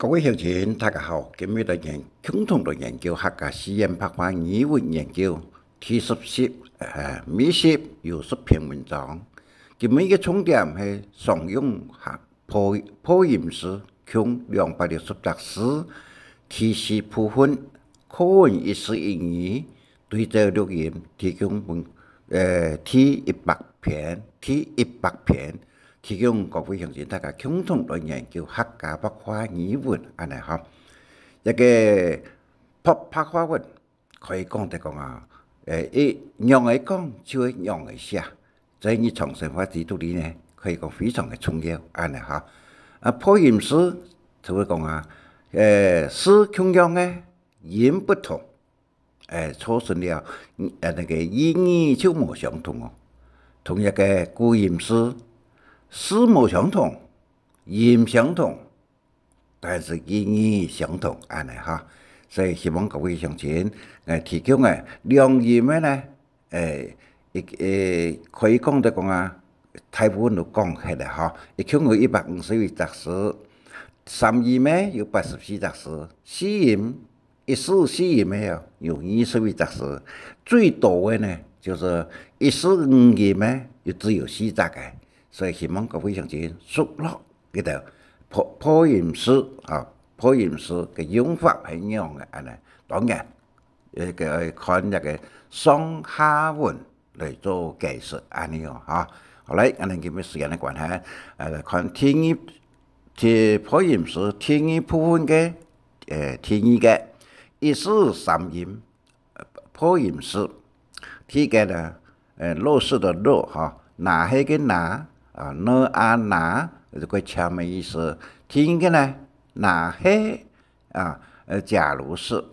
各位乡亲，大家好。今日的共同的研究客家实验白话语文研究第10美食有10篇文章。今日嘅重点係常用破音诗，共260則詩，提示部分課文一詞一語，對照錄音提供第100篇，提供各位鄉親大家共同來研究客家白話語文安尼吼。一個白話文可以講用嚟講就會用嚟寫，在日常生活之道裡呢，可以講非常嘅重要安尼吼。破音詩就會講詩同樣嘅音不同，造成了那個意義就冇相同哦。同一個古音詩。詩無相同，音相同，但是意義相同，安尼哈。所以希望各位鄉親提供嘅兩音嘅呢，可以講大部分都講起來哈。一共有152則詩，3音嘅有84則詩，4音145音嘅有21則詩，最多嘅呢就是145音嘅又只有4則嘅。所以希望各位鄉親熟絡嗰度破音詩啊，破音詩嘅用法係樣嘅安尼。當然，看一個上下文嚟做解釋安尼哦嚇。好嚟，我哋今日時間嘅關係，來看破音詩天語部分嘅天語嘅143音破音詩，第一個呢落實的落嚇，那係嘅那。那就個前面意思，第二個呢，那係假如是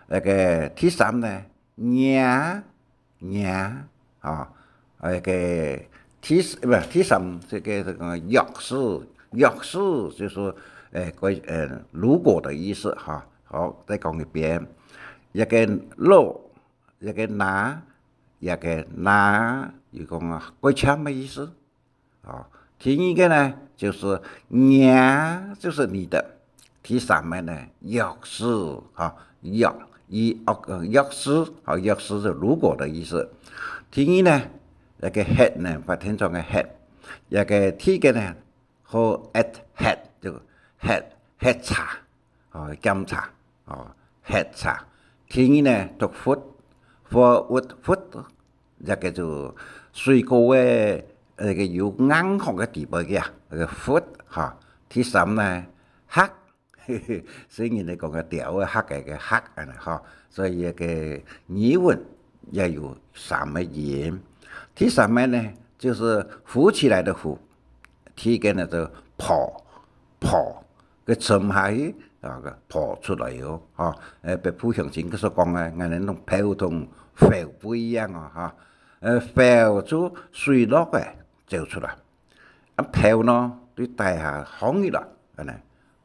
那個第三呢，那個第三這個若是就是如果的意思哈。好，再講一遍，一個落，一個那。一個那有講過前嘅意思，第二個呢就是娘就是你的，第三個呢若是若是就如果的意思，第二呢一個 head 呢發天上嘅 head， 一個第個呢和 at head 就 head 茶檢查head 茶，第二呢讀 foot 一個就水果嘅個有硬殼嘅地方嘅個 foot 嚇。第三呢黑，所以人哋講嘅條嘅黑嘅黑啊嚇。所以一個語文也有3個音。第三個呢就是浮起來的浮，第一個呢就破個沉下去個破出來哦嚇。別府鄉親佢所講嘅，我哋同漂同浮不一樣啊嚇。浮就水落嘅走出來，漂呢對大下響起來，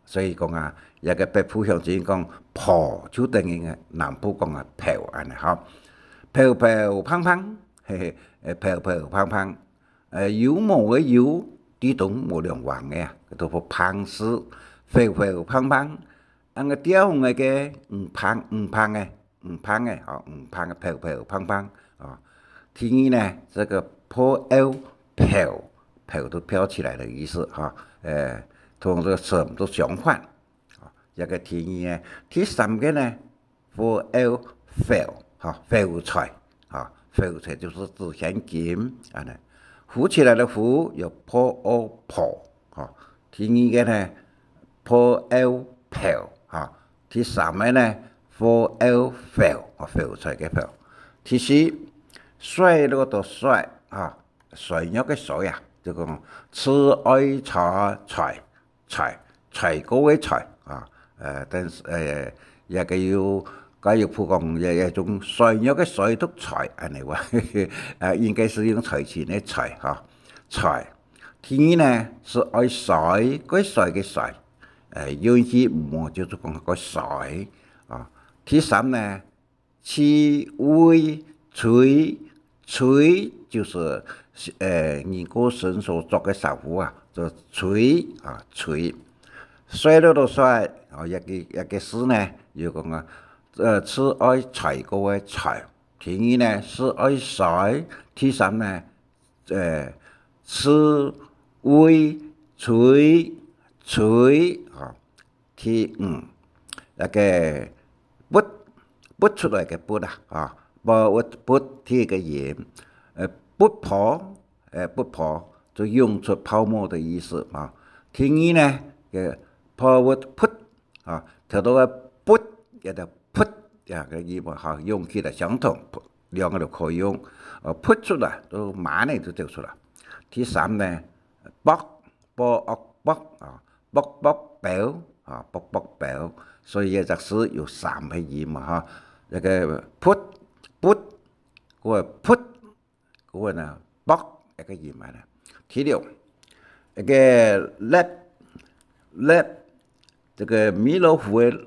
所以講一個別府鄉親講破就等於南部講漂安尼嚇。漂乓乓，漂乓乓，有無嘅有，地動無兩橫嘅，都叫乓詩。漂乓乓，個調嘅嘅唔乓嘅，漂乓乓。第二呢，這個破漂都飄起來的意思哈，同這個什都相反。一個第二呢，第三個呢，浮出來就是指現金啊呢，浮起來的浮有破，第二個呢，漂第三個呢，浮出來嘅漂，第四。水嗰度水水肉嘅水就講慈愛財高嘅財但是一個要教育部講一種水肉嘅水都財安尼話，應該是用財錢嘅財。第二呢是愛水嗰水嘅水，有啲唔就是講個水第三呢氣味吹就是人過身所作嘅手就吹。衰了都衰，一個詩呢，要講啊，吃愛財高嘅財，第二呢是愛水，第三呢，吃會吹啊，第五一個不出來嘅不啊，不第一個鹽，不破就用出泡沫的意思啊。第二呢，破噗啊，睇到個不也就噗呀個音哈，用起來相同，兩個都可以用。噗出來都馬呢就掉出來。第三呢，卜啊，卜表啊，卜表，所以隻詩有三個音嘛哈，一個噗，嗰個噗，嗰個呢卜一個音嘛呢。第六，一個叻，這個米老虎嘅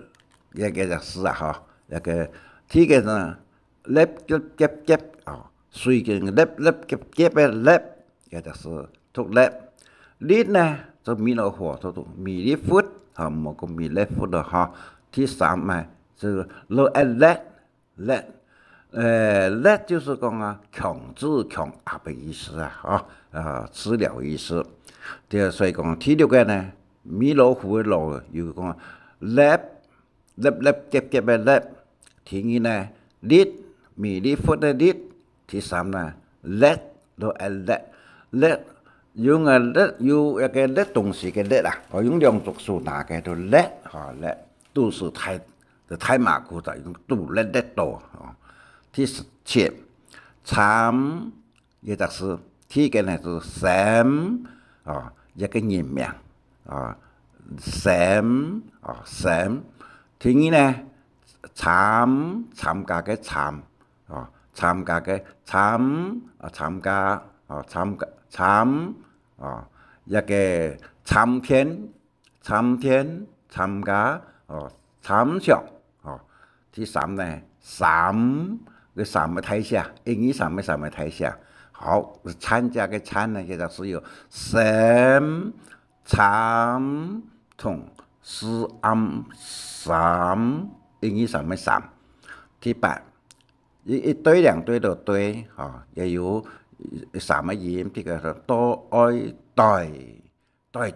一個隻詩啊哈，一個第個呢叻夾啊，水嘅叻夾嘅叻，一隻詩讀叻。叻呢就米老虎，就讀米粒闊啊，冇個米粒闊的哈。第三呢就叻，叻就是講啊強制強壓的意思啊，治療意思。所以講第六個呢，米老虎嘅老要講叻夾嘅叻。第二呢叻米粒闊的叻。第三呢叻叻。用叻有一個叻東西嘅叻啊，用兩組數拿嘅都叻嚇叻，都是太馬虎的，用都叻多啊。第七，慘一隻詩，第一個呢就慘啊，一個人名啊，慘。第二呢參加嘅參啊，參加嘅參啊，參一個參天參加哦，參詳哦。第三呢三個三個台下，英語三個台下。好，參加嘅參呢，其實是有三參同四三，英語三。第八，一對兩對的對啊，也有三個音，這個多愛對，這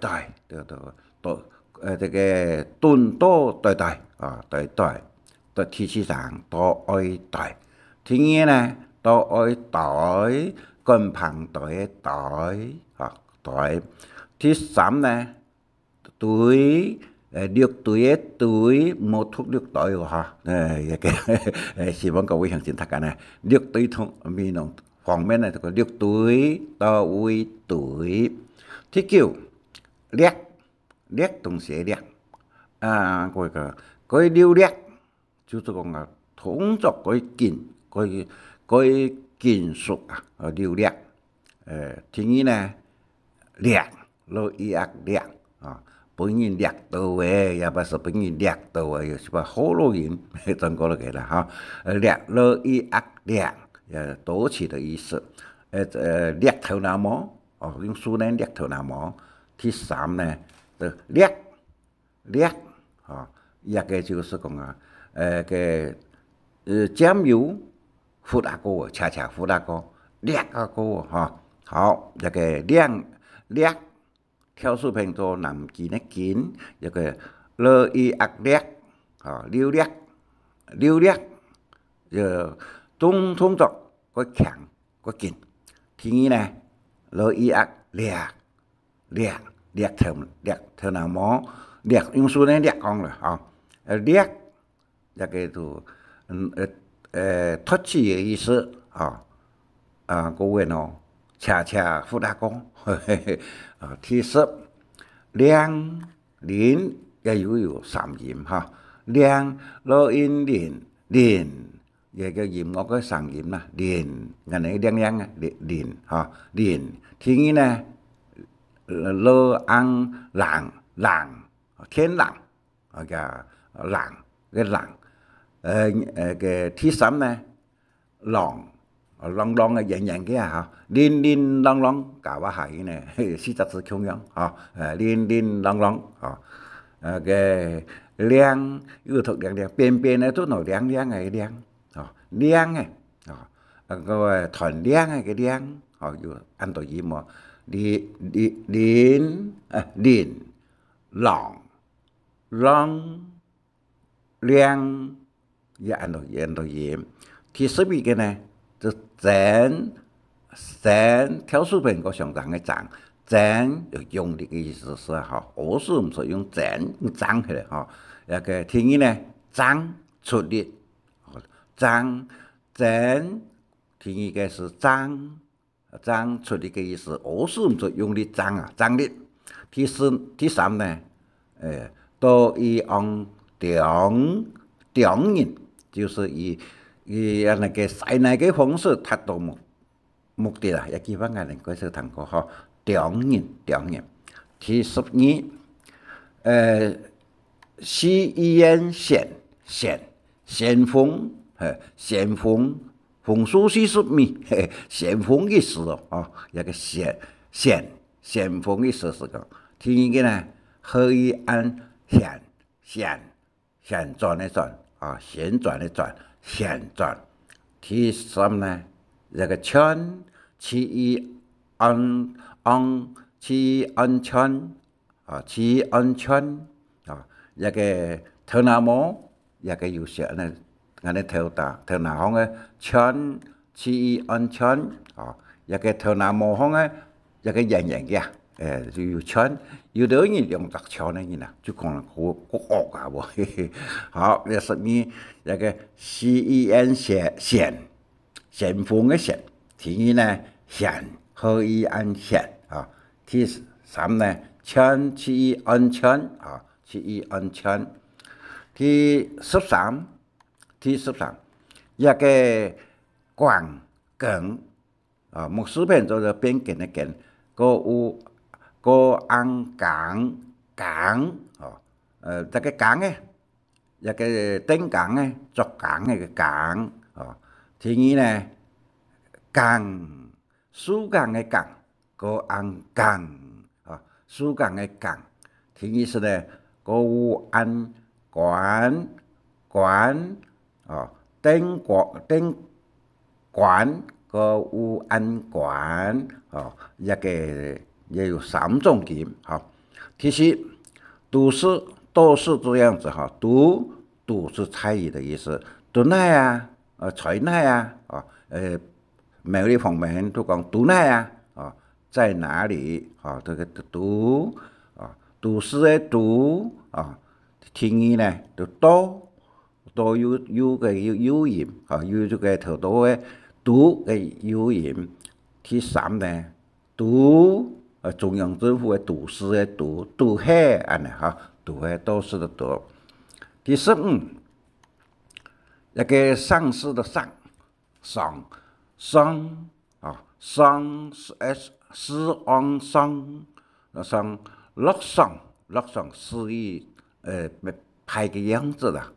個敦多對啊，對，第四上多愛對。第二呢多愛對，跟旁對啊對。第三呢對。略對嘅對，冇讀略對喎嚇，一個希望各位鄉親大家呢，略對同面同方面呢，就個略對到位對。第九，叻同寫叻啊，嗰溜叻，就是講啊，動作嗰健熟啊，溜叻。第二呢，叻，叻啊。本人叻到嘅，也不是本人叻到嘅，又是把好多人中國嚟嘅啦哈。叻也多詞的意思。叻頭那麼哦，用蘇呢叻頭那麼。第三呢，就叻啊，一個就是講啊，醬油胡大哥，恰胡大哥，叻啊哥哈。好，一個叻。跳水平做南見一見，一個樂意壓叻啊，溜叻，動作個強個勁。第二呢，樂意壓叻頭那麼叻，用數呢叻講啦啊，叻一個就托起嘅意思啊，各位喏，恰胡大哥。第十，亮連也有三音哈，亮落音連也個音樂個三音啦，連人哋亮啊，連哈連。第二呢，落安冷天冷啊個冷個第三呢，浪嘅人嘅嚇，連浪搞話係呢，事實是咁樣嚇，連浪啊， cái liang yêu thuộc liang bên bên này tôi nói liang này liang này cái thuần liang cái liang họ dù ăn tội gì mà điện lòng long liang và ăn tội gì thì sẽ bị cái này就咱条书本个上讲的咱用的意思是哈，我是唔是用咱起来哈？那个听音呢，咱出力，咱听音个是咱出力嘅意思，我是唔是用的咱力？第三呢，都以用中人，就是以那个塞那个方式达到目的啦，也基本上能夠談過嗬，中人。第12，咸豐，風書40米，咸豐嘅事哦，一個咸豐嘅事是講，第二個呢，可以按旋轉的轉啊，旋轉的轉，旋轉。第三呢？一個圈，安圈啊，一個頭那麼一個有些呢，我哋頭那行嘅圈，安圈啊，一個頭那麼行嘅一個圓嘅，就有圈，有啲人用特圈呢，你嗱，就講好惡噶喎，好，呢12一個咸豐嘅咸，第二呢咸可以按咸啊，第三呢圈安圈啊，安圈。第13一個關梗啊，木書片做咗邊梗嘅梗，個按梗啊，這個梗嘅一個頂梗嘅作梗嘅梗啊。第二呢，梗，書梗嘅梗，個按梗啊，書梗嘅梗。第二是呢，個按管啊，頂管個按管啊，一個也有3種嘅哈。其實都是這樣子哈，都是猜疑的意思，都奈啊。在哪呀？某啲方面都講都哪呀？在哪裡？這個都都市嘅都第二呢就都有個有音有這個頭度嘅都嘅有音。第三呢都中央政府嘅都市嘅都係安尼哈，都係都市的都。第15。一個上市的上啊，上落上是以拍個樣子啦，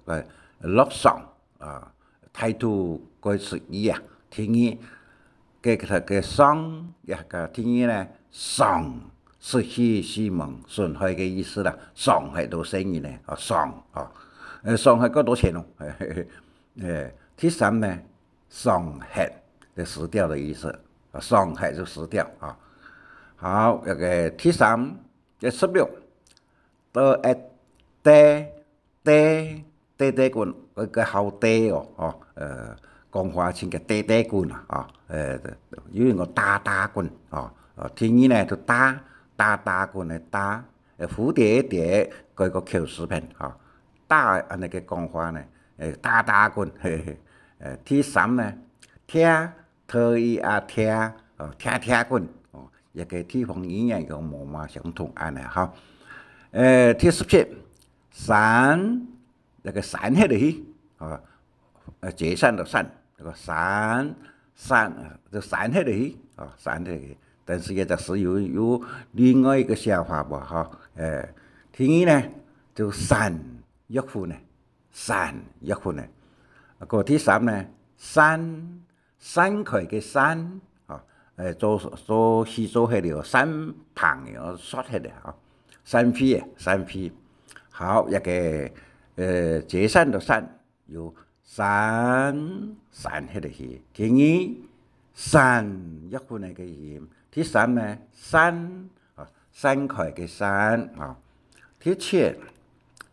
落上啊，態度個是一啊，第二個上一個第二呢上是希望順開嘅意思啦，上係到生意呢上係嗰多錢咯。第三呢，上海的死掉的意思，上海就死掉啊。好，那個第3嘅16，都爹棍，個後爹哦，講話稱嘅爹棍啊，因為我打棍啊，第二呢就打棍嘅打，蝴蝶個口視頻啊，打那個講話呢。打棍，第3呢，聽棍，一個地方語言有冇嘛相同安尼哈。第17，山，一個山喺度去，解散的散，這個山就山喺度去，山喺度去，但是也就是有另外一個想法吧哈。第2呢，就山玉庫呢。個第3呢，山佢嘅山做起咗喺度，山旁嘅，縮喺度山飛。好，一个结散的散有散散迄个字。第二散一款那个音。第三呢散啊散开嘅散啊。第七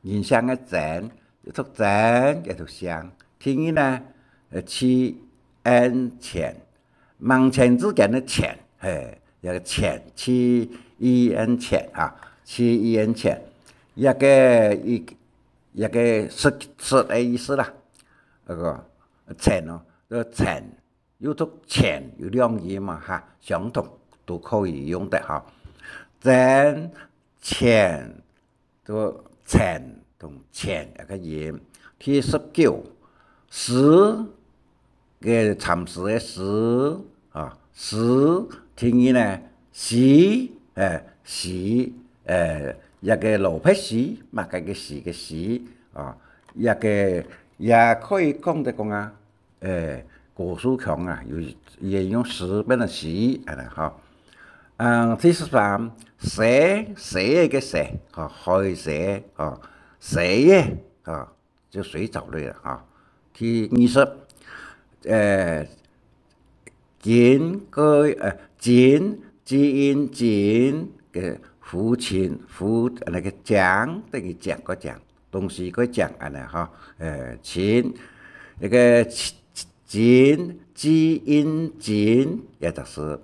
人相嘅正，一讀正一讀相。第二呢치恩錢，盲錢之間嘅錢，一個錢치一恩錢啊，ci一恩錢。一個實嘅意思啦，那個錢哦，這個錢有讀錢有兩字嘛哈，相同都可以用的哈。正錢都錢同錢一個音。第19時嘅參事嘅時啊，時第二呢時時一個羅撇時，嘛個時嘅時啊，一個也可以講啊，郭書強啊，也用時變成時啊，第13寫嘅寫啊，海寫啊，寫啊，就水藻類啦啊。第20簡簡字音簡嘅父親父那個講等於講個講，東西個講哈，親那個簡字音簡，也就是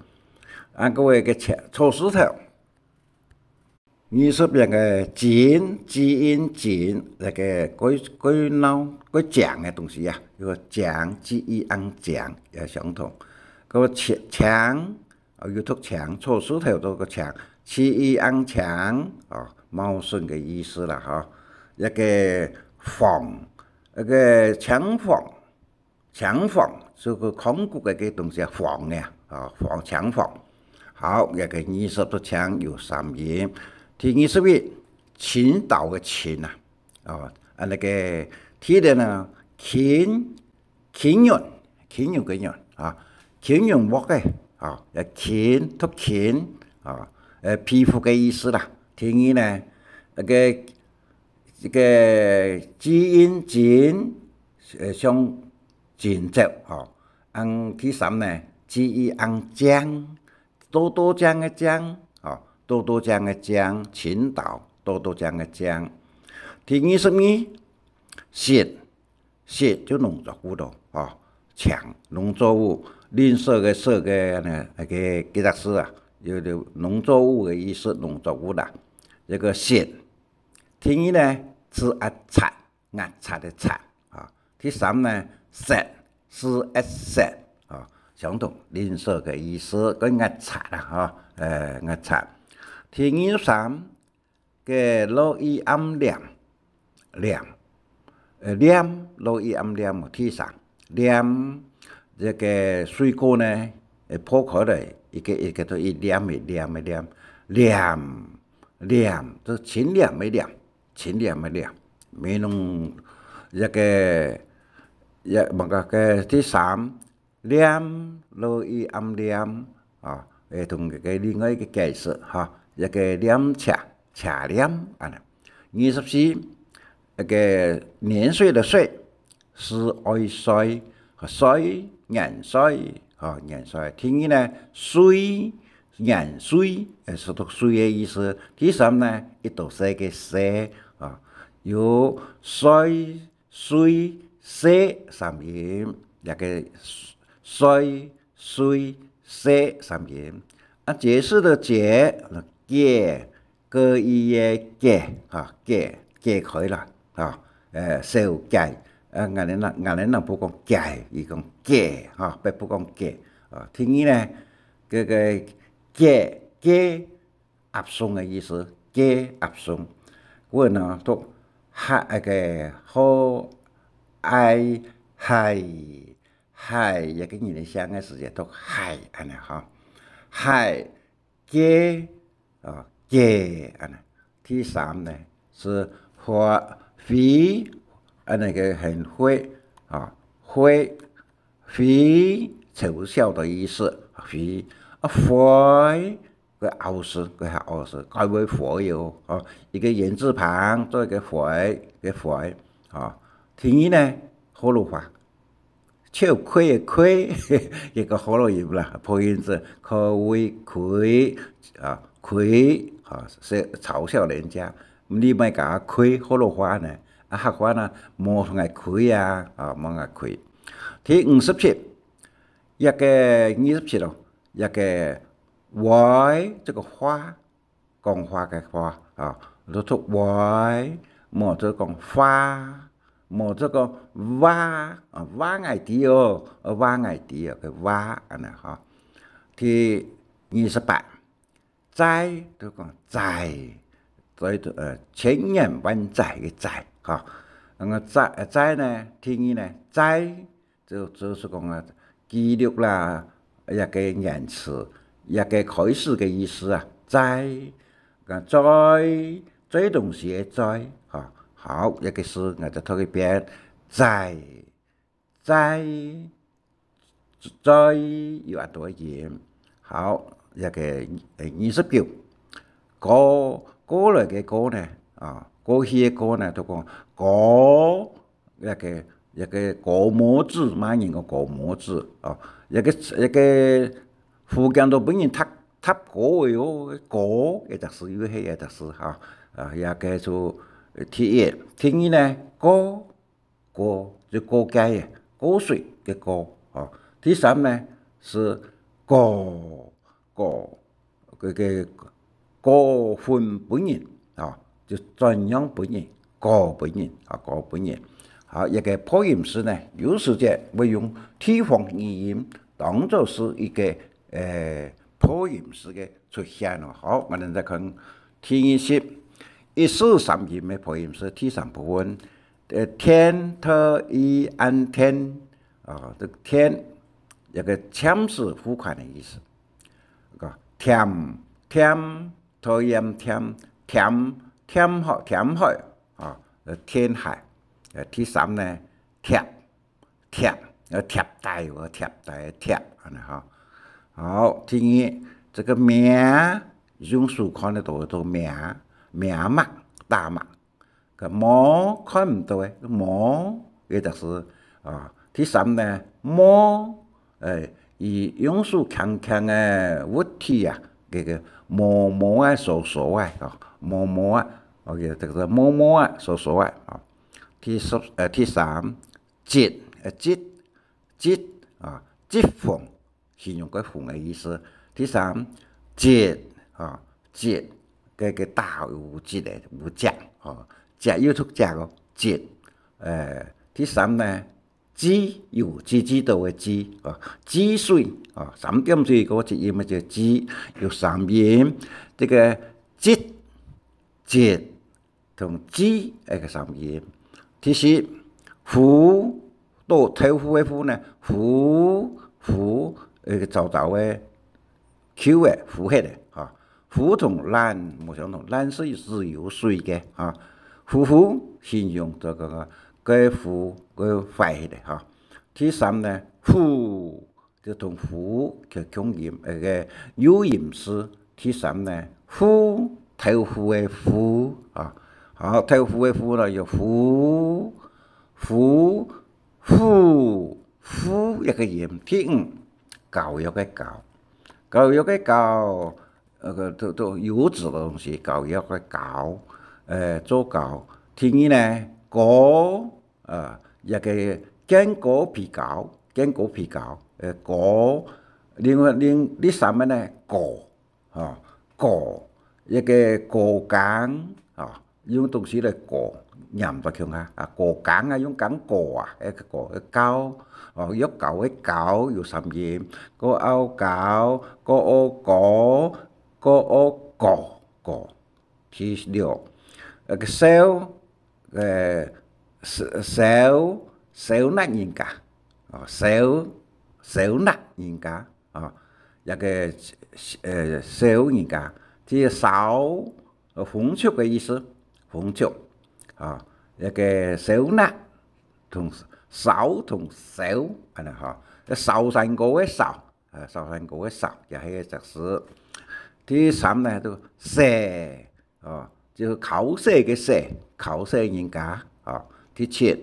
各位個錯字頭，20邊個簡字音簡那個佢講嘅東西啊，有個講字音講也相同。個牆要讀牆，錯字頭都個牆。ci一安牆啊，茂盛嘅意思啦，哈，一個房，一個牆房，是個空谷嘅東西，房嘅啊，牆房。好，一個20個牆有3音。第21傾倒嘅傾啊，那個第二呢，傾潤嘅潤啊，傾潤鑊嘅啊，傾讀傾啊。皮膚嘅意思啦。第二呢，一個字音簡像剪接哦。第三呢，字音漿，多漿嘅漿哦，多漿嘅漿，傾倒多漿嘅漿。第22畜就農作物咯哦，搶農作物，吝嗇嘅嗇嘅呢個幾個字啊。有農作物嘅意思，農作物啦，一個畜。第二呢是壓擦嘅擦啊。第三呢畜是畜啊，相同吝嗇嘅意思，個壓擦啦嚇，壓擦。第23嘅落音念落音念。第3念這個水果呢破開嚟。一個都一念，都清念嘅念，沒弄一個第3念落音念啊，同個另外一個解釋哈，一個念茶念啊。24一個年歲的歲是愛歲和歲年歲。年歲。第二呢，年歲是讀歲嘅意思。第三呢，一讀寫嘅寫啊，有歲歲3音，一個歲寫3音。解釋的解各一嘅解開啦小解。我哋人不講解，伊講解嚇，不講解啊。第二呢，嗰個解壓鬆嘅意思，解壓鬆。我呢讀一個好愛係一個人相嘅時間讀係安尼嚇，係解解安尼。第三呢是非。那個很會啊，非嘲笑的意思，非个凹式，个系凹式，改为火哟，哦，一个言字旁做一个火，个火，哦，天意呢，好路话，笑亏嘅亏，一个好路音啦，破音字，可为亏啊，亏啊，是嘲笑人家，你咪甲亏好路话呢，啊客话呢，冇同佢亏啊，啊冇嗌亏，第57。一个27咯，一个 Y 这个花，讲花嘅花啊，都读 Y， 冇这讲花，冇这个蛙啊，蛙嗌啲哦，蛙嗌啲啊，个蛙啊呢哈。ที่28，灾都讲灾，所以千言万灾嘅灾哈。那个灾呢，天意呢，灾就是讲啊。記錄啦，一個言詞，一個開始嘅意思啊，在東西嘅在，嚇，好一個詞，我就讀一遍，在有一多言，好一個29，歌嚟嘅歌呢，啊，過去嘅歌呢都講歌一個過模字，馬人個過模字哦，一個福建都本人讀歌嘅哦，歌一隻詞有係一隻詞嚇，啊一個就天意呢歌就歌街嘅歌水嘅歌哦，第三呢是個分本人啊，就專用本人個本人啊個本人。好，一个破音式呢，有时间会用地方语音当做是一个破音式嘅出现咯。好，我哋再看第14音嘅破音式第3部分，天特一安天啊，这天一个强势付款的意思。个甜特盐甜海啊，天海。第三呢，貼帶啊哈，好，第二這個名用書看得到做名嘛，大嘛，個摸看唔到嘅摸，嘅就是啊，第三呢摸，以用書強嘅物體啊，個摸啊，掃啊，摸啊，我記得這個摸啊，掃啊，啊。第3節啊，節縫形容個縫嘅意思。第3節啊節個大有節嘅有節啊，節要出節個節。第3呢支有知道嘅支啊，支水啊，3點水嗰個音咪就支，有3音，這個節同支一個3音。第4，虎到頭虎嘅虎呢？虎早嘅 Q 嘅虎係嘅嚇。虎同蘭冇相同，蘭是有水嘅嚇。虎形容咗個虎個快嘅嚇。第3呢，虎就同虎嘅強音嘅有音詞。第3呢，虎頭虎嘅虎啊。好，頭虎嘅虎呢，有虎一個音。第5，教育嘅教，都優質嘅東西，教育嘅教，做教。第2呢，果一個堅果皮教，果。另外第3呢，果一個果乾啊。用東西嚟過，nhằm vào trường ha, cổ cán用cán cổ cái cổ cái cao, dốc cầu cái cào, dù sầm gì, có ao cào, có ô cổ, có ô cổ, thì điều, cái xéo nát nhìn cả, xéo nát nhìn cả, và cái xéo nhìn cả, thì sáu phúng chúc cái ý思, phúng chúc, cái xéo nát, thùng sáu thùng xéo, cái sào thành cổ cái sào, và hay cái sự. 第三呢，就舍就是考试嘅舍，考试人家第七，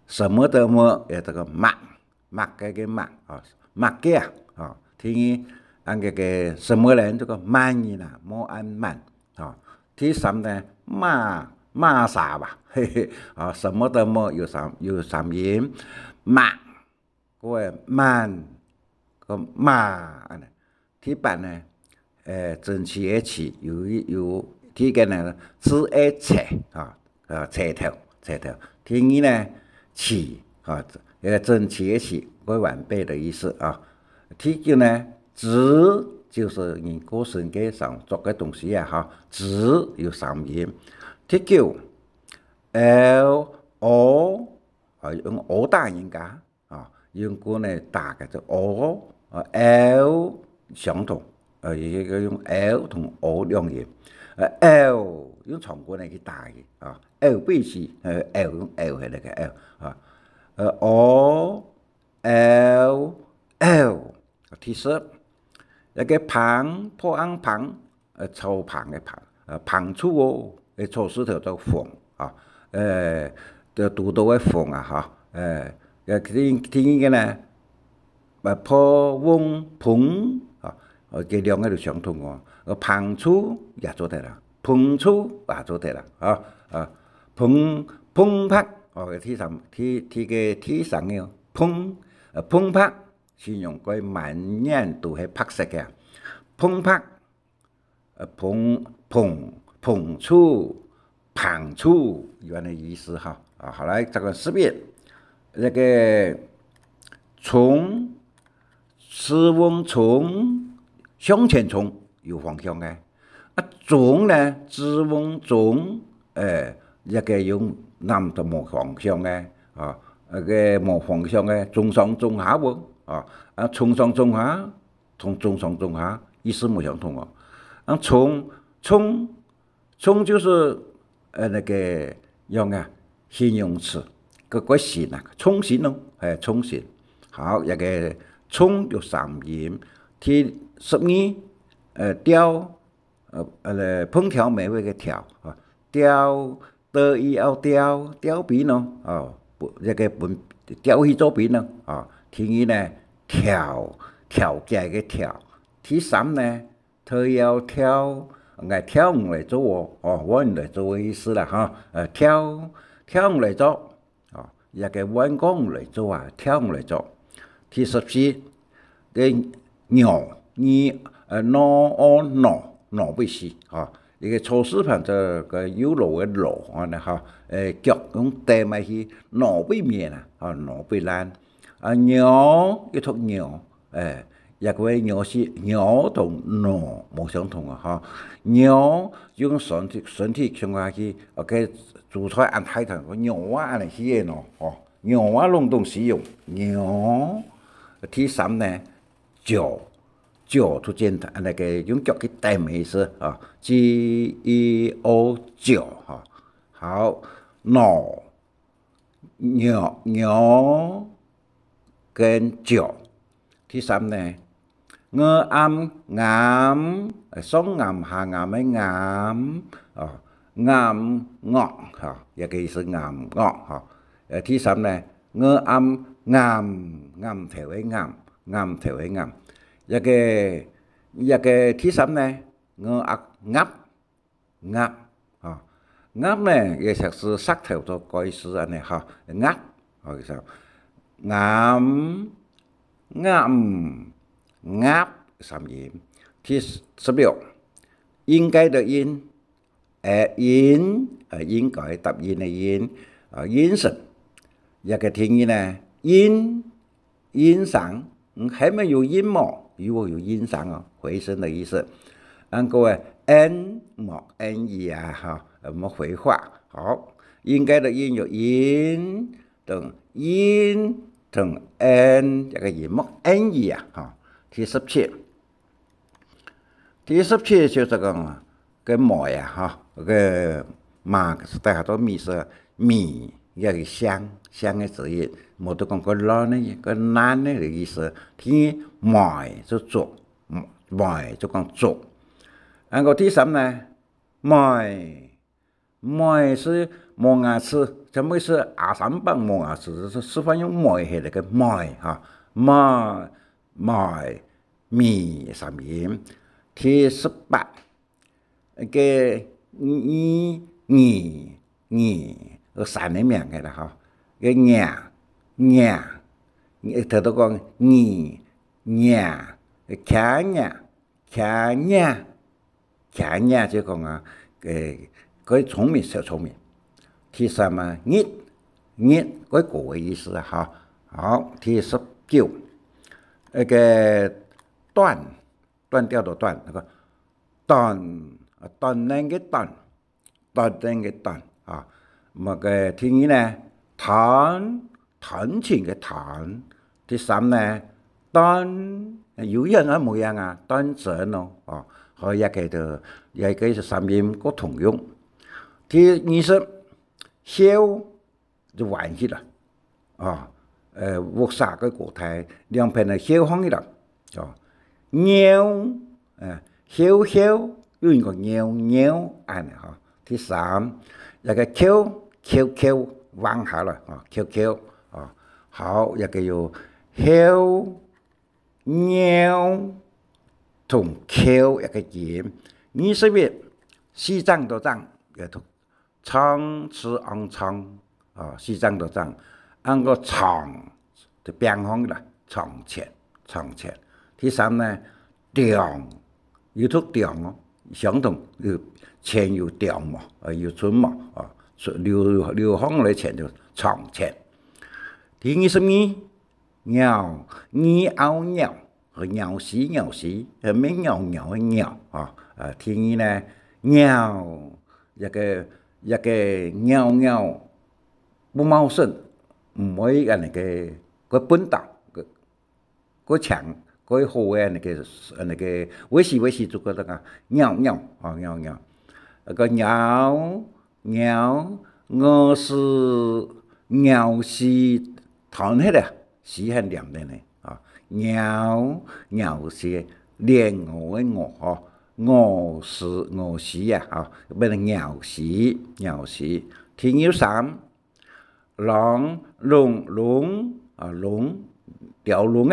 什么都冇，也这个默嘅默默嘅第二，按个什么人这个慢人啦，冇按慢第三呢，骂啥吧，嘿嘿什么都冇，有三音，默个慢个骂第八呢，整齐嘅齐，有第个呢，字嘅切切头。第二呢，齐整齐嘅齐，为完备的意思第九呢，直就是人过身嘅上做嘅东西直有三音。第九，L O 用 O 打人家用过呢打嘅就 O，L 相同，用 L 同 O 两音，L 用长过嚟去打嘅L 背是L 用 L 係那個 L O L L 第十一個旁破安旁抽旁嘅旁旁處抽石頭就縫就讀到嘅縫第二個呢破翁碰這兩個就相同旁處也做得啦，碰處也做得啦碰拍第三個碰拍形容佢滿眼都係拍色嘅，碰拍碰觸碰觸原來意思好來這個識別這個衝是往衝向前衝有方向嘅衝呢是往衝一個用南就冇方向嘅個冇方向嘅中上中下喎中上中下同中上中下意思冇相同衝就是那個用形容詞個形衝形咯衝形好一個衝有三音第12調烹調美味嘅調調得意要調邊咯一個本調去做邊咯第二呢調解嘅調第三呢佢要調跳舞嚟做我唔嚟做嘅意思啦跳舞嚟做一個彎弓嚟做跳舞嚟做第14嘅鳥腦背是一個粗視頻就個有路嘅路腳用地咪去腦背面腦背爛鳥一讀鳥一個鳥是鳥同腦冇相同鳥用身體上下去做出來按太陽鳥按嚟起嘅鳥弄東西用鳥第三呢腳就簡單那個用腳去帶咩意思GEO 腳好腦鳥跟腳第三呢啱上啱下啱嘅啱樂一個意思啱樂第三呢啱頭嘅啱一個第三呢鴨呢也就是石頭做個意思鴨鴨三音第16應該的應應該答應的應應神一個聽音呢音賞還沒有音冇有音賞回聲的意思各位 n 冇 n 意冇回話好應該的音有音等音等 n 一個音冇 n 意第17就這個梅個麻大家都米是米一個香嘅字音冇得講個爛呢個難呢嘅意思第梅就做梅就講做个第三呢，麦，麦是磨牙齿，什么是阿三棒磨牙齿？是示范用麦系那个麦哈，麦米三音。第18，个三的名嘅啦哈，个牙，头都讲牙，卡牙就讲啊，嗰啲聪明小聪明。第3啊，熱嗰個嘅意思啊，哈。好，第19，那個斷掉的斷，那個斷零嘅斷啊。咁個第2呢，彈琴嘅彈。第3呢，有樣啊冇樣啊，斷層咯，哦，和一個是三音個通用。第20，箫就玩起啦，啊，學啥個國態，兩邊係箫響起啦，哦，鳥，箫，有一個鳥，安尼哈。第3，一個扣彎下來，啊，扣，啊，好，一個有箫、鳥同扣一個音。21，西藏的藏，唱是昂唱，啊，西藏的藏，按個唱就變行啦，唱前。第3呢，調，有讀調哦，相同，前有調嘛，有春嘛，啊，流行來前就唱前。第22，鳥和鳥屎，咩鳥嘅鳥啊？第2呢，鳥一個鳥不茂盛，唔可以個本島個牆個好嘅那個維持住個那個鳥啊個鳥我是鳥是彈起來是很涼的呢啊，鳥是練我嘅我哦，我是啊，變成鳥是。第23，龍，條龍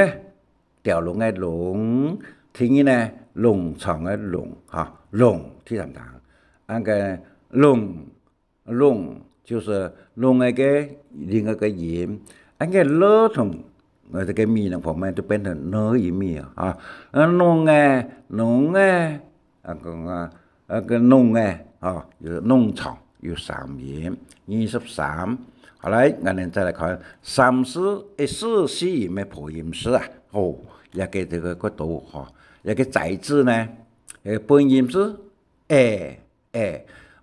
嘅龍。第2呢，農場嘅農，哈，龍第3堂，那個龍就是龍嘅另一個音，那個了同這個米呢旁邊就變成了一米啊，農嘅。個農嘅，啊，有農場有3音。23，好來，我哋再來看4音嘅破音式啊，哦，一個這個度哈，一個在字呢，本音是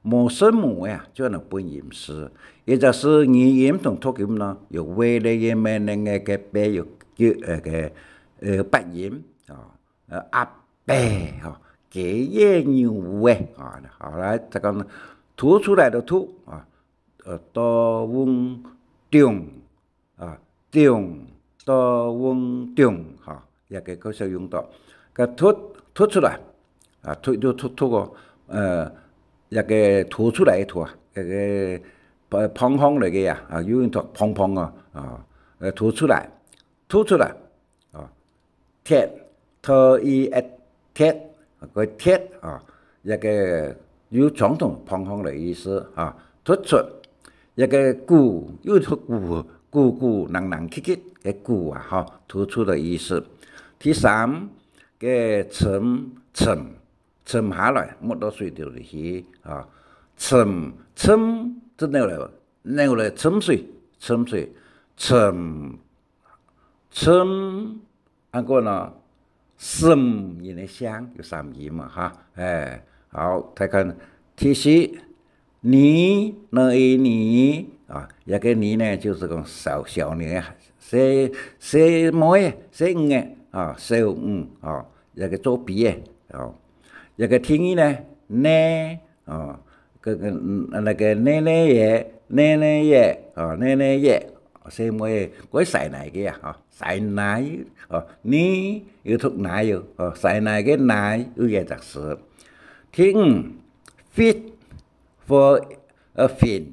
冇聲母呀，就係本音式，也就是語音同吐音呢，有微的音咩呢個白有八音啊，阿白哈。給也牛啊，好來，這個吐出來的吐啊，多翁中啊，多翁中哈，一個使用到個吐出來啊，吐個一個吐出來嘅吐啊，一個胖嚟嘅呀啊，有人吐胖啊，吐出來啊，鐵鐵。個鐵啊，一個有傳統胖胖的意思啊，突出一個鼓，有鼓能棘嘅鼓啊，哈，突出的意思。第3個沉下來，冇到水掉落去啊，沉就流來沉水，按個呢？聲音的聲有3音嘛哈，好，睇看第4，你啊，一個你呢就是講小你啊，寫五啊，寫5啊，一個做筆嘅，哦，一個第2呢，呢啊，那個奶嘢。寫咩？嗰啲曬奶嘅啊，曬奶哦，你要吐奶哦，曬奶嘅奶有嘢特色。thứ 5 fit for a fin，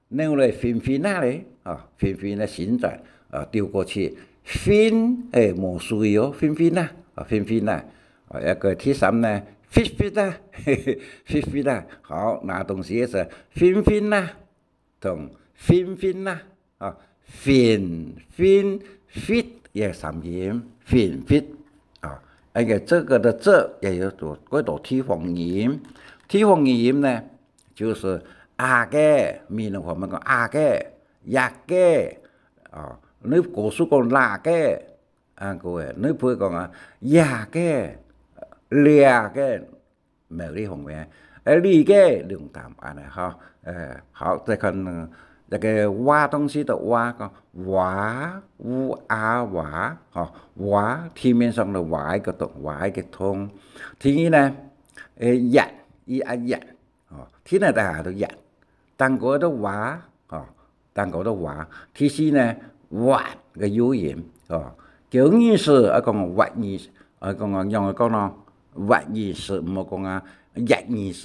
另外 fin 那嘞fin 的旋转丢过去 fin 没输油 fin 那fin 那一个第3呢 fit 啊fit 啊，好拿东西是 fin 啊同 fin 啊fin fit 也3音 fin fit 而且这个的这也有几多提防音，提防音呢就是阿个，闽南话我们讲阿个、呀个你古书讲哪个，各位你不会讲呀个、俩个，没有这方面，里个两淡哈，好再看那个挖东西的挖个挖乌啊挖挖地面上的挖一个洞，挖一个通，ทีนี้呢ยันยันที่นั่นแต่หาตัวยันตั้งก็ต้องว่าตั้งก็ต้องว่าที่สี่呢วัด个有言叫意思讲วัด意思讲用讲呢วัด意思冇讲ยัน意思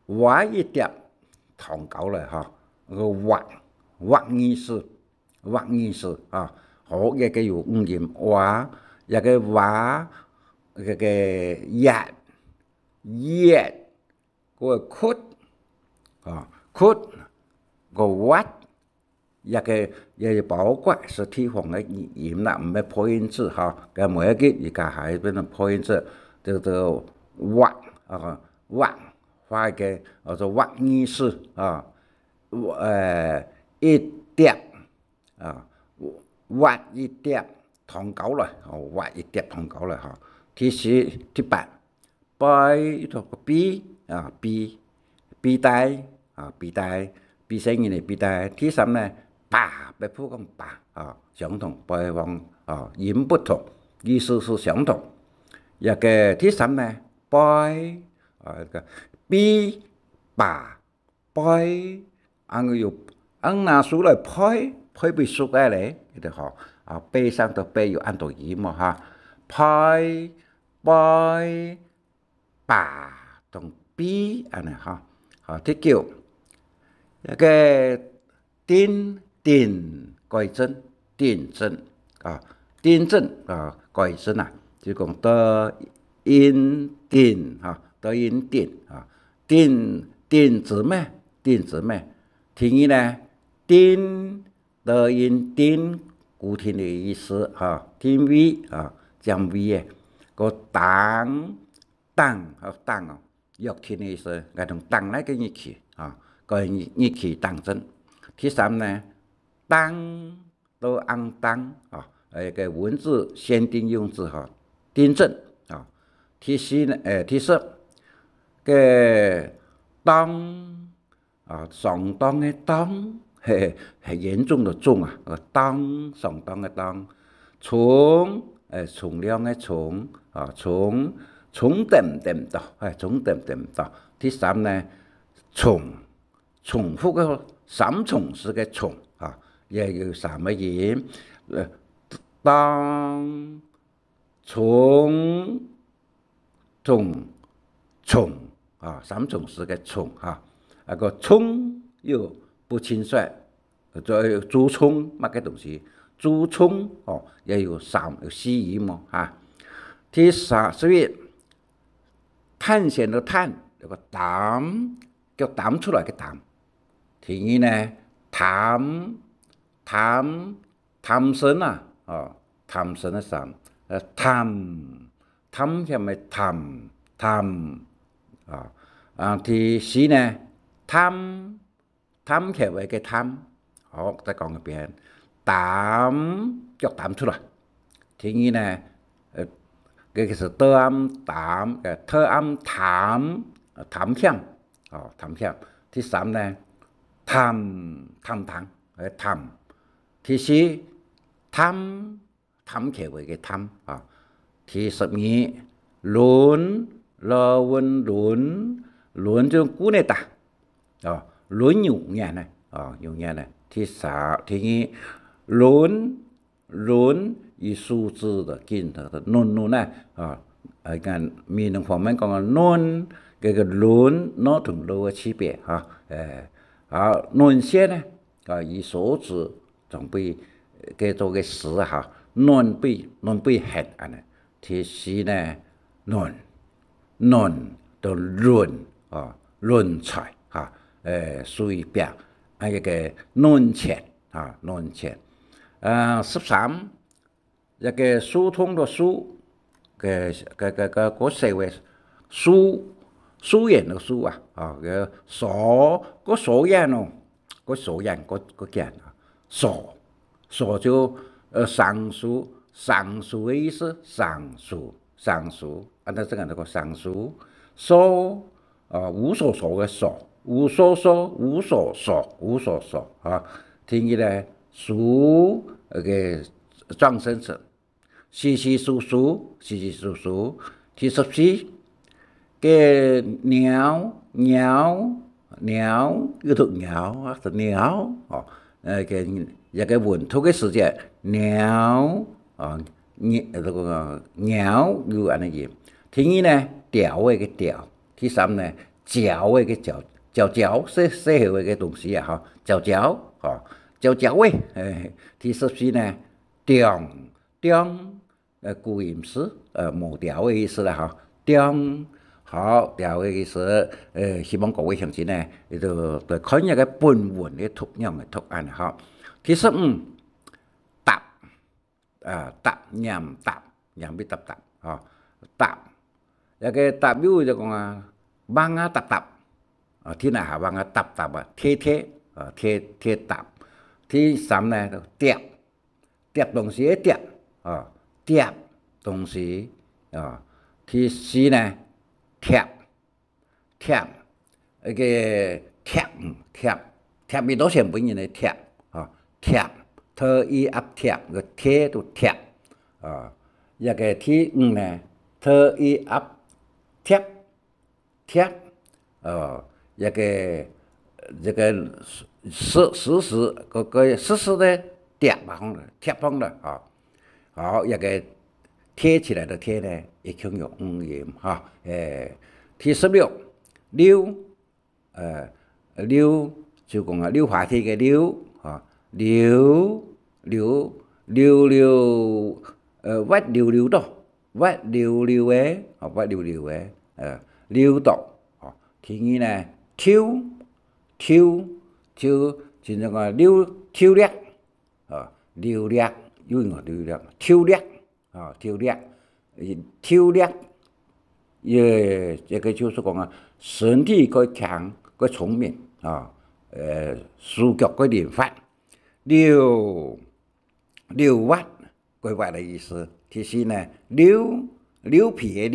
挖一点唐狗嚟個挖意思好一個有5音挖一個挖一個ยัน耶個ขุด個วัด一個也包括是地方嘅音啦，唔係破音字咁每一個而家係變成破音字，叫做挖發嘅叫做挖意思一碟挖一碟糖狗啦，挖一碟糖狗啦第8拜個 B ปี聲音嚟ปี帶第3呢把被普講把相同拜往音不同意思是相同一個第3呢拜B 把拜拿書來拍被熟嘅咧，就好背上的背有按到音嘛拍拜把同 B 呢第9一個電改正電正改正就講德音電德音電子咩第2呢電德音電固定的意思天 V 降 V 嘅個當約天的意思係同當嚟嘅一起個一起當真第3呢當都按當一個文字限定用字訂正第4呢第4個當上當嘅當係嚴重的重當上當嘅當從量嘅從點到第3呢重複嘅3重式嘅重也有3個音當重3重式嘅重個衝又不清晰再注衝乜嘅東西注衝也有4音第11探險的探有個膽叫膽出來嘅膽第2呢探神探神的神探係咪探第4呢探係咪嘅探好再講一遍膽叫膽出來第2呢cái sự tơ âm tám cái thơ âm thám thiam thứ 3 này tham thứ 4 tham kể với cái tham thứ 12 luôn cho cú này ta luôn nhiều nhà này thứ 2 luôn以数字的金的论呢 ở ngàn mi nông phòng mấy con nôn cái lớn nó thường đâu chi biệt ha nôn xe này ý số chữ chuẩn bị cái做cái事哈nôn bị hết anh thì是呢nôn的论财哈属于表一个论钱论钱13一個疏通的疏個社會疏遠的疏個所人哦個所人個人所就上述的意思上述按照這個那個上述所無所所的所無所所聽起來屬個狀聲詞稀稀疏疏第14cái nháo cái thuộc nháo cái vốn thuộc cái sự kiện nháo như anh ấy gì thứ nhì này tiểu cái tiểu thứ sáu này chéo cái chéo sẽ hiểu cái东西ha chéo ấy thứ 14呢古音词冇調嘅意思啦好調嘅意思希望各位鄉親呢就看一個本文嘅讀音嘅讀案第15答nhằm biết答答一個答比如就講幫答ที่ไหนหา幫答貼答第3呢貼東西嘅貼東西第4呢貼一個貼比多錢本人的貼貼一áp貼個貼都貼一個第5呢一áp貼一個實個實的貼方的好，一個貼起來的貼呢，也可以用音第16溜就講溜滑梯嘅溜vắt溜到vắt溜嘅溜到thứ二呢挑就講挑掠因為挑掠這個就是講身體個強個聰明數腳個靈活溜滑個滑的意思其實呢溜皮嘅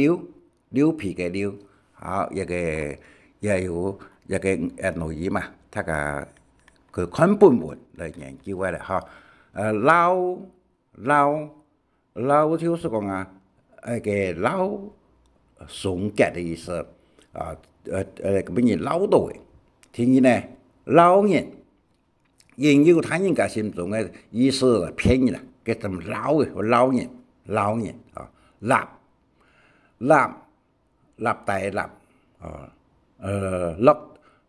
溜好一個也有一個內語嘛他個看本文來研究嘅啦撈就是講cái撈sống kẹt的意思cái bên gì撈đổi thì như này撈nhân研究他人家心中的意思là偏啦cái tầm撈nhân lạp tài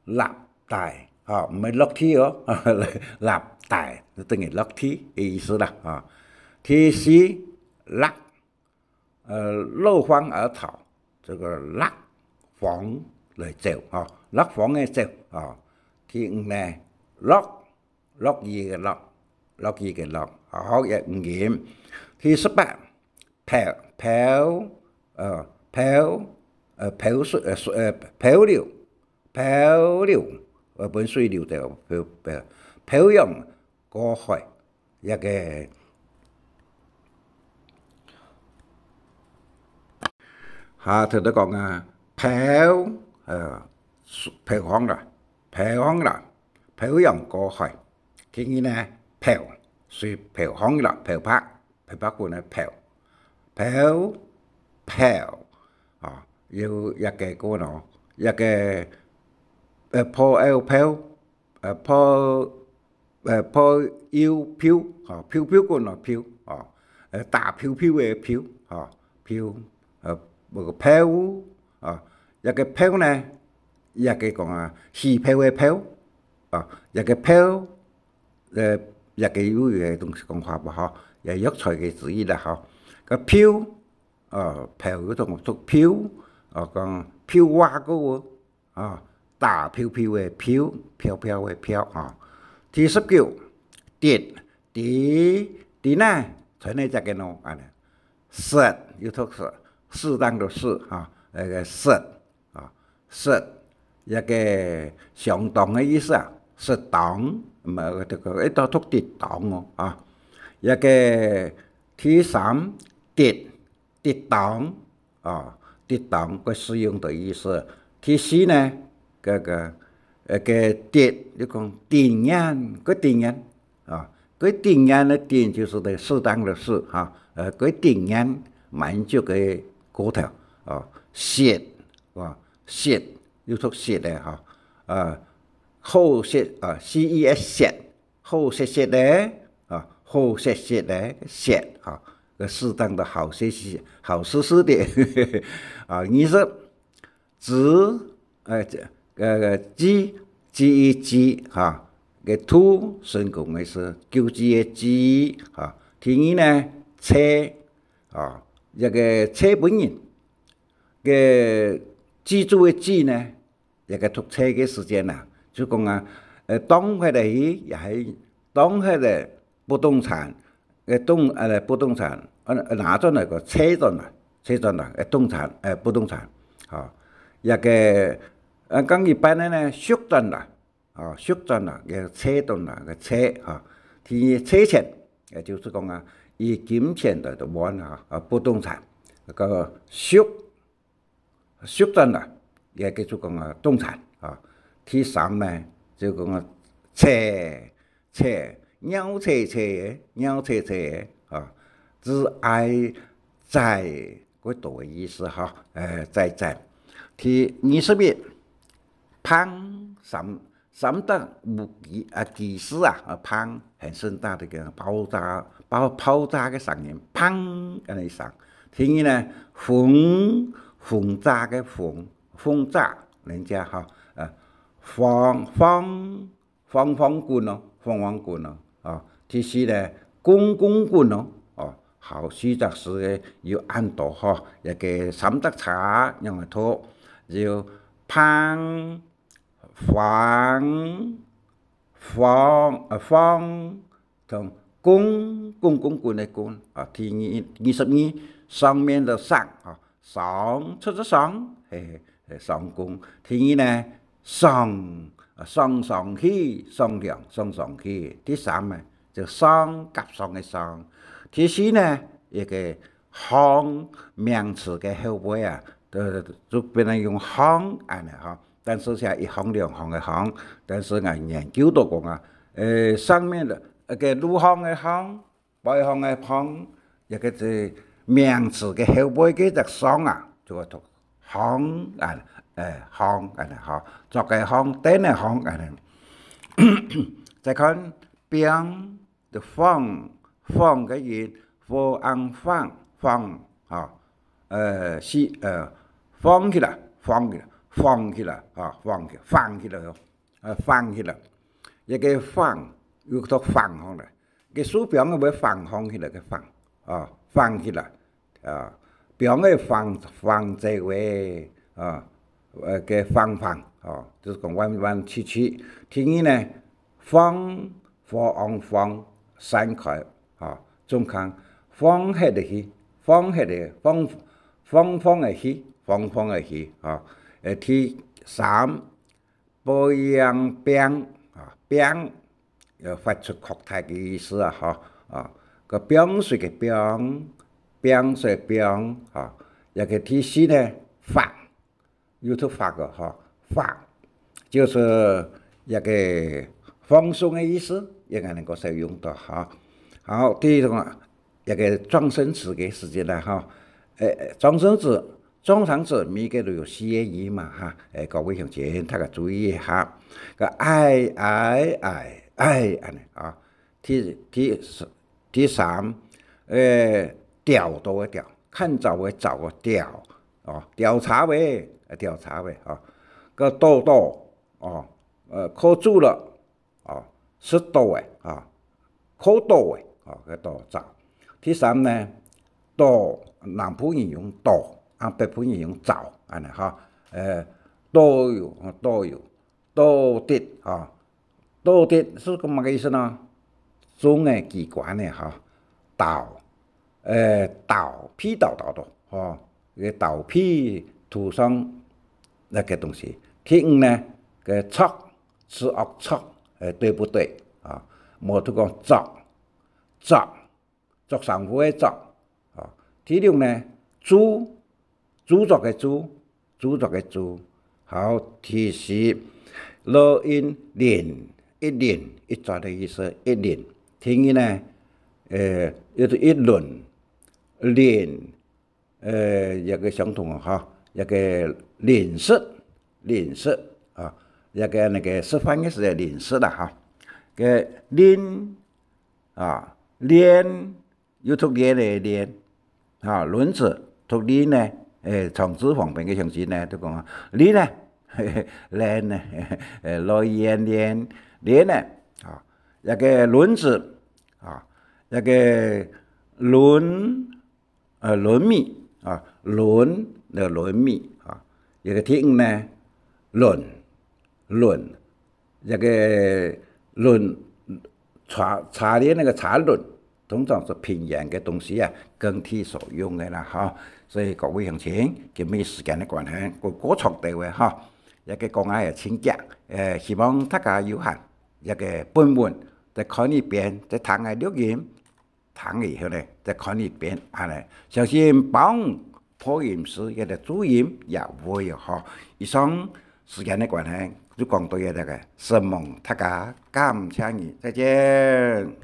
lạp tài mới lọc thi lạp tài tức là lọc thi ý思啦thì xí lắc lâu hoang ở thảo這個lắc房來走lắc房嘅走thì này lóc gì cái lóc好嘅nghiệm thì 18漂流本水流的漂洋過海一個thì nó còn phèo phèo dòng có hỏi thì như này phèo hóng là phèo bác của nó phèo yêu ya cái cô nó ya cái phèo yêu phiêu của nó phiêu tả phiêu về phiêu 個飄一個飄呢，一個講氣飄嘅飄一個飄一個有嘅東西講法吧也藥材嘅字啦個飄飄嗰種讀飄講飄蛙嗰個大飄飄嘅飄飄飄嘅飄第19跌呢才能這個喏適要讀適當的適那個適一個相當嘅意思適當mà cái đó thuốc tiệt tỏng và cái thứ 3 tiệt tỏng tiệt tỏng có sử dụng từ ý思thứ 4 này cái tiệt就講定言cái定言cái定言的定就是對適當的適cái定言滿足cái口頭舌舌要讀舌的好舌CES 舌好舌舌的好舌舌的舌個適當的好學習好試試的意思知知個土成功的是救濟的知第二呢車一個車本人個居住的居呢一個讀車嘅時間就講當佢哋也係當佢哋不動產不動產哪種嚟個車種動產不動產一個講一般的呢宿種宿種嘅車種個車thì車錢就是講以金錢嚟換不動產個宿種也叫做講動產第3呢就講車鳥車只愛在嗰度嘅意思在第21砰3的武器技師砰很盛大的一個爆炸嘅聲音砰咁樣聲第2呢轟炸嘅轟炸人家方棍第4呢公棍好實在是要按到一個3德茶用嚟拖要砰方同公棍的棍第22上面的上出咗上上弓第2呢上氣上梁上氣第3呢就上夾上嘅上第4呢一個行名詞嘅後尾就變成用行但是係一行兩行嘅行但是研究到講上面的一個路行嘅行北行嘅行一個是名詞嘅後尾嘅就上就係讀行行作嘅行頂嘅行再看邊的方嘅嘢方起來放起來一個放要讀放行嚟個書表嘅會放起來嘅放起來表嘅放這位嘅放就是講彎曲第2呢放散開中間放喺度去放嘅去第3不一樣邊要發出擴大嘅意思個邊水嘅邊水邊一個第4呢發要讀發嘅發就是一個放鬆嘅意思也能夠使用到好第一個一個狀聲詞嘅時間啦狀聲詞通常是每個都有4個字嘛各位同學大家注意一下個愛第3調到嘅調看找嘅找個調哦，調查嘅調查嘅哦，個多多哦，靠住了哦，適度嘅哦，靠多嘅哦，個多找。第三呢，多南普人用多，北普人用找，安尼哈，都有多啲啊，多啲是咁乜嘅意思呢？中嘅機關嘅哈，倒，倒批倒的，哦，個倒批塗上那個東西。第五呢，個錯是惡錯，對不對啊？冇得講作上府嘅作啊。第六呢，著作嘅著，好，第四落音連一作的意思，一連。第二呢，一輪連，一個相同哈，一個連式啊，一個那個示範嘅是連式啦哈，個連啊連有讀連嘅連啊，輪子讀連呢，從字方面嘅形式呢，都講連呢，連呢，來連呢啊，一個輪子。啊，一個輪米啊，輪米啊，一個第五呢，輪，一個輪茶的那個茶輪，通常是平陽嘅東西啊，更替所用嘅啦哈。所以各位鄉親，今日時間嘅關係，我長地位哈，一個講下嘅請假，希望大家有閒一個本文。再看一遍，再睇下錄音，睇以後呢，再看一遍，小心幫破音時一個注音也會哈。以上時間的關係，就講到呢個，希望大家感謝你，再見。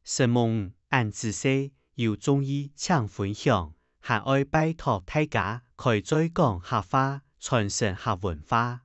希望按知識有中醫請分享，還愛拜託大家，可以再講客話，傳承客文化。